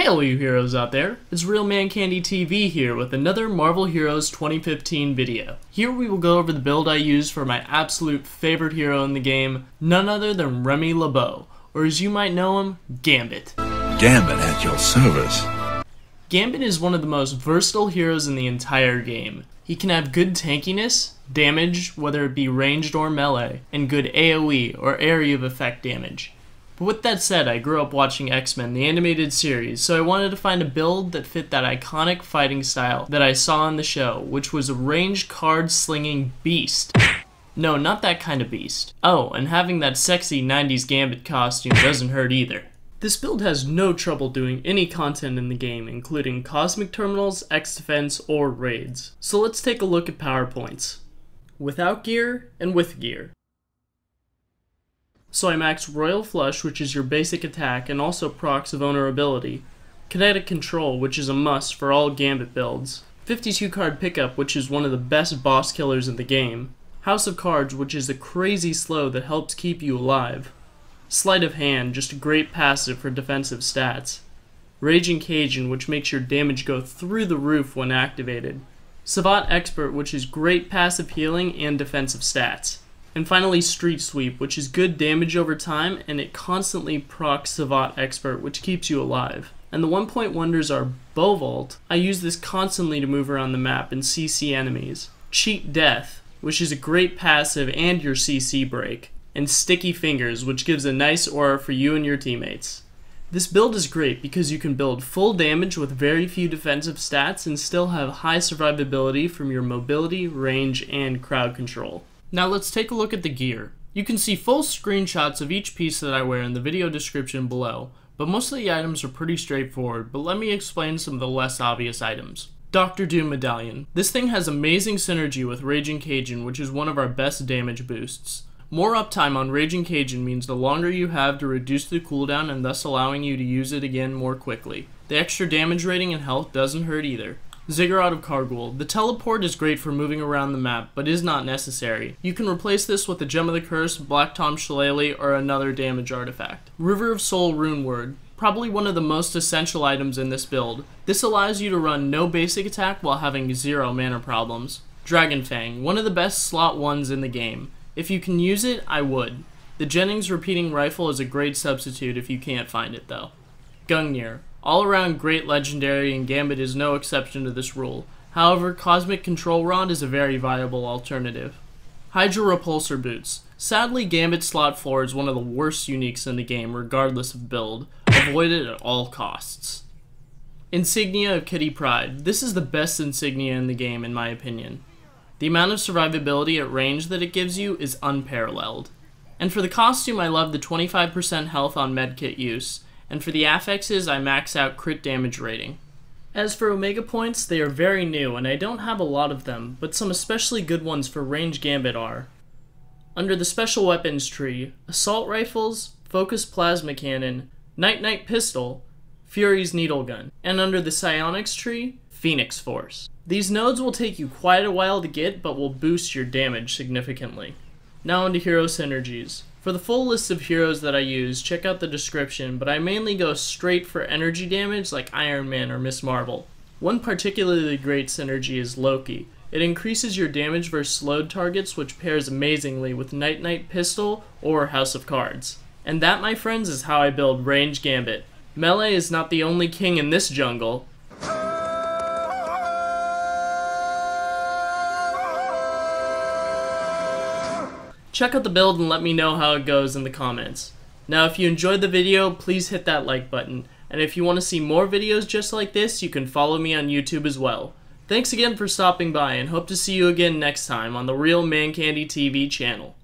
Hey all you heroes out there, it's Real Man Candy TV here with another Marvel Heroes 2015 video. Here we will go over the build I used for my absolute favorite hero in the game, none other than Remy LeBeau, or as you might know him, Gambit. Gambit at your service. Gambit is one of the most versatile heroes in the entire game. He can have good tankiness, damage, whether it be ranged or melee, and good AoE or area of effect damage. But with that said, I grew up watching X-Men, the animated series, so I wanted to find a build that fit that iconic fighting style that I saw in the show, which was a ranged card-slinging beast. No, not that kind of beast. Oh, and having that sexy 90s Gambit costume doesn't hurt either. This build has no trouble doing any content in the game, including Cosmic Terminals, X-Defense, or Raids. So let's take a look at PowerPoints. Without gear, and with gear. So I maxed Royal Flush, which is your basic attack and also procs vulnerability, Kinetic Control, which is a must for all Gambit builds, 52 card pickup, which is one of the best boss killers in the game, House of Cards, which is a crazy slow that helps keep you alive, Sleight of Hand, just a great passive for defensive stats, Raging Cajun, which makes your damage go through the roof when activated, Savant Expert, which is great passive healing and defensive stats. And finally, Street Sweep, which is good damage over time, and it constantly procs Savant Expert, which keeps you alive. And the one-point wonders are Bow Vault. I use this constantly to move around the map and CC enemies. Cheat Death, which is a great passive and your CC break. And Sticky Fingers, which gives a nice aura for you and your teammates. This build is great because you can build full damage with very few defensive stats and still have high survivability from your mobility, range, and crowd control. Now let's take a look at the gear. You can see full screenshots of each piece that I wear in the video description below, but most of the items are pretty straightforward, but let me explain some of the less obvious items. Dr. Doom Medallion. This thing has amazing synergy with Raging Cajun, which is one of our best damage boosts. More uptime on Raging Cajun means the longer you have to reduce the cooldown and thus allowing you to use it again more quickly. The extra damage rating and health doesn't hurt either. Ziggurat of Kargul. The teleport is great for moving around the map, but is not necessary. You can replace this with the Gem of the Curse, Black Tom Shillelagh, or another damage artifact. River of Soul Rune Word. Probably one of the most essential items in this build. This allows you to run no basic attack while having zero mana problems. Dragon Fang. One of the best slot 1s in the game. If you can use it, I would. The Jennings repeating rifle is a great substitute if you can't find it though. Gungnir. All around great legendary, and Gambit is no exception to this rule. However, Cosmic Control Rod is a very viable alternative. Hydra Repulsor Boots. Sadly, Gambit slot 4 is one of the worst uniques in the game regardless of build. Avoid it at all costs. Insignia of Kitty Pryde. This is the best insignia in the game in my opinion. The amount of survivability at range that it gives you is unparalleled. And for the costume, I love the 25% health on medkit use. And for the affixes, I max out crit damage rating. As for Omega points, they are very new, and I don't have a lot of them, but some especially good ones for range Gambit are. Under the special weapons tree, Assault Rifles, Focus Plasma Cannon, Night Pistol, Fury's Needle Gun, and under the Psionics tree, Phoenix Force. These nodes will take you quite a while to get, but will boost your damage significantly. Now onto hero synergies. For the full list of heroes that I use, check out the description, but I mainly go straight for energy damage like Iron Man or Miss Marvel. One particularly great synergy is Loki. It increases your damage versus slowed targets, which pairs amazingly with Night Pistol or House of Cards. And that, my friends, is how I build range Gambit. Melee is not the only king in this jungle. Check out the build and let me know how it goes in the comments. Now if you enjoyed the video, please hit that like button. And if you want to see more videos just like this, you can follow me on YouTube as well. Thanks again for stopping by and hope to see you again next time on the Real Man Candy TV channel.